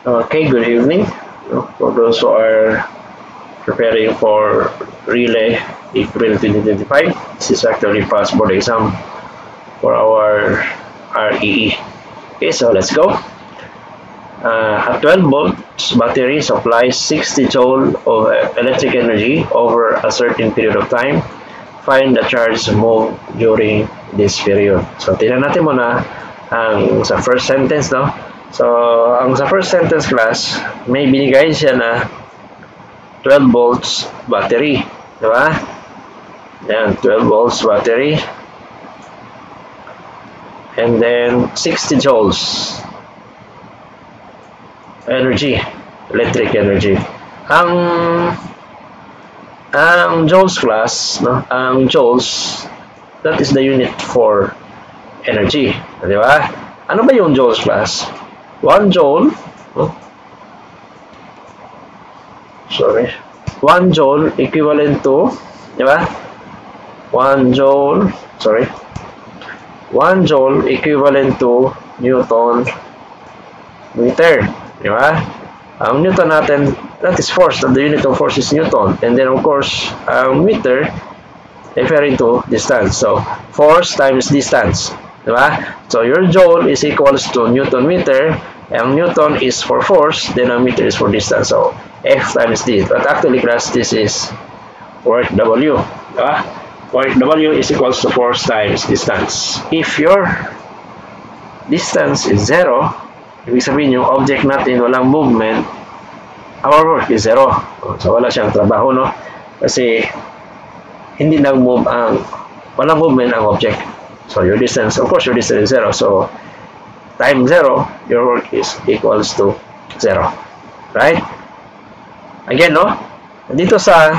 Okay, good evening. For those who are preparing for relay April 2025, this is actually past board exam for our REE. Okay, so let's go. A 12 volts battery supplies 60 joule of electric energy over a certain period of time. Find the charge move during this period. So, tingnan natin muna ang sa first sentence, no? So, ang sa first sentence class, may binigay siya na 12 volts battery. Diba? Yan, 12 volts battery. And then, 60 joules energy, electric energy. Ang joules class, no? Ang joules, that is the unit for energy. Diba? Ano ba yung joules class? 1 joule, no? Sorry. 1 joule equivalent to, di ba? 1 joule, sorry. 1 joule equivalent to Newton meter, di ba? Ang Newton natin, that is force, the unit of force is Newton. And then of course, ang meter referring to distance. So, force times distance, di ba? So, your joule is equals to Newton meter. Ang Newton is for force, then ang meter is for distance. So, F times D. But actually, class, this is work W. Work W is equals to force times distance. If your distance is 0, ibig sabihin yung object natin walang movement, our work is 0. So, wala siyang trabaho, no? Kasi, hindi nag-move walang movement ang object. So, your distance, of course, your distance is 0. So, times 0, your work is equals to 0. Right? Again, no? Dito sa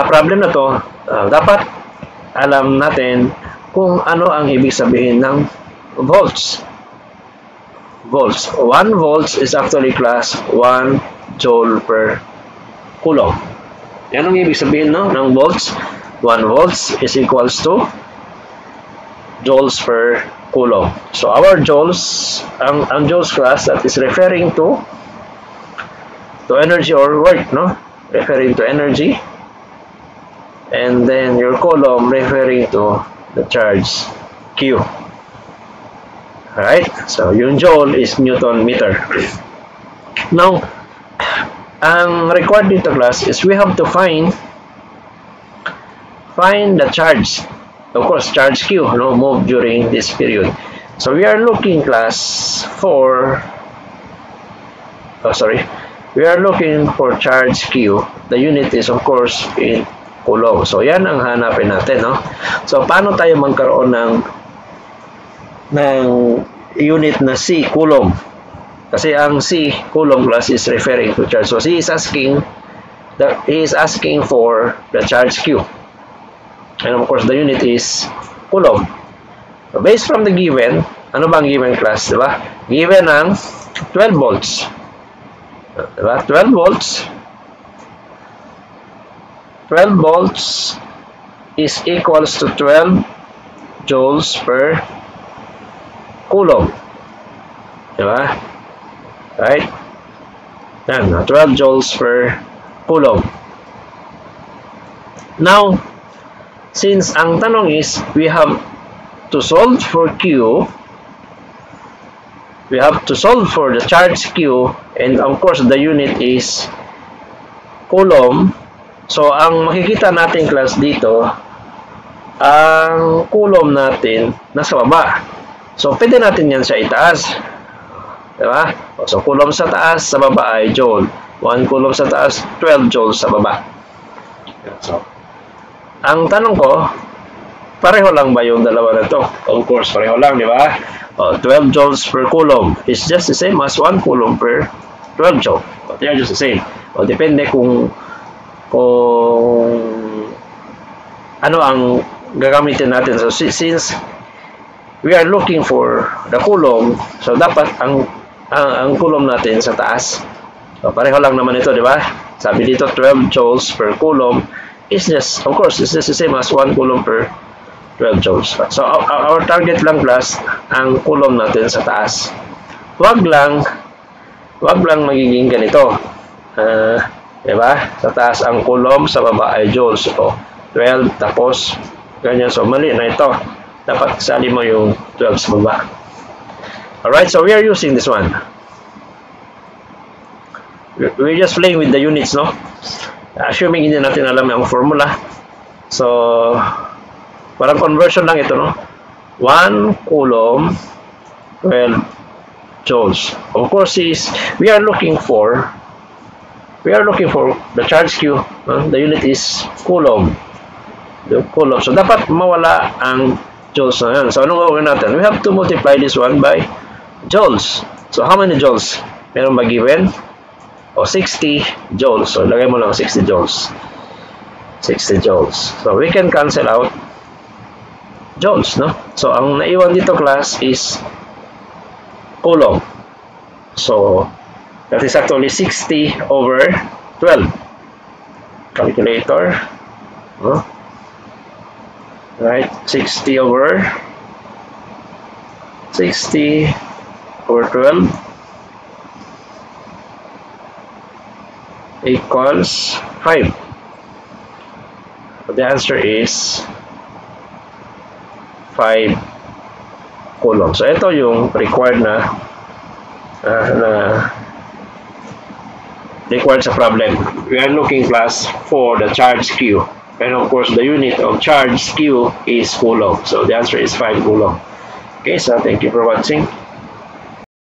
problem na to, dapat alam natin kung ano ang ibig sabihin ng volts. Volts. 1 volts is actually class 1 joule per coulomb. Yan ang ibig sabihin, no, ng volts. 1 volts is equals to joules per coulomb. So our joules, ang joules class, that is referring to energy or work, no? Referring to energy. And then your coulomb referring to the charge Q. Alright? So yung joule is Newton meter. Now, ang required dito class is we have to find the charge. Of course, charge Q, no, move during this period. So we are looking class for, we are looking for charge Q. The unit is of course in coulomb. So yan ang hanapin natin, no? So paano tayo magkaroon ng unit na C, coulomb? Kasi ang C, coulomb class, is referring to charge. So he is asking for the charge Q. And of course, the unit is coulomb. So based from the given, ano bang given class, diba? Given ang 12 volts. Diba? 12 volts. 12 volts is equals to 12 joules per coulomb. Diba? Right? Yan, 12 joules per coulomb. Now, since ang tanong is, we have to solve for Q, we have to solve for the charge Q, and of course, the unit is coulomb. So, ang makikita natin class dito, ang coulomb natin nasa baba. So, pwede natin yan siya itaas. Diba? So, coulomb sa taas, sa baba ay joule. 1 coulomb sa taas, 12 joules sa baba. So, ang tanong ko, pareho lang ba yung dalawa na to? Of course, pareho lang, di ba? 12 joules per coulomb is just the same as 1 coulomb per 12 joule. They are just the same. Depende kung ano ang gagamitin natin. So, since we are looking for the coulomb, so dapat ang coulomb natin sa taas. So, pareho lang naman ito, di ba? Sabi dito, 12 joules per coulomb. It's just, of course, it's just the same as 1 coulomb per 12 joules. So, our target lang class, ang coulomb natin sa taas. wag lang magiging ganito. Diba? Sa taas ang coulomb, sa baba ay joules. So, 12 tapos ganyan. So, mali na ito. Dapat sali mo yung 12 sa baba. Alright, so we are using this one. We're just playing with the units, no? Assuming hindi natin alam ang formula. So, parang conversion lang ito, no? 1 coulomb, 12 joules. Of course, we are looking for the charge Q. The unit is coulomb. The coulomb. So, dapat mawala ang joules na yan. So, anong gawin natin? We have to multiply this one by joules. So, how many joules? Meron ba given? O, 60 joules. So, lagay mo lang 60 joules. 60 joules. So, we can cancel out joules, no? So, ang naiwan dito, class, is coulomb. So, that is actually 60 over 12. Calculator. No? Right? 60 over 12 equals 5. So the answer is 5 coulomb. So ito yung required required sa problem. We are looking, class, for the charge Q. And of course, the unit of charge Q is coulomb. So the answer is 5 coulomb. Okay, so thank you for watching.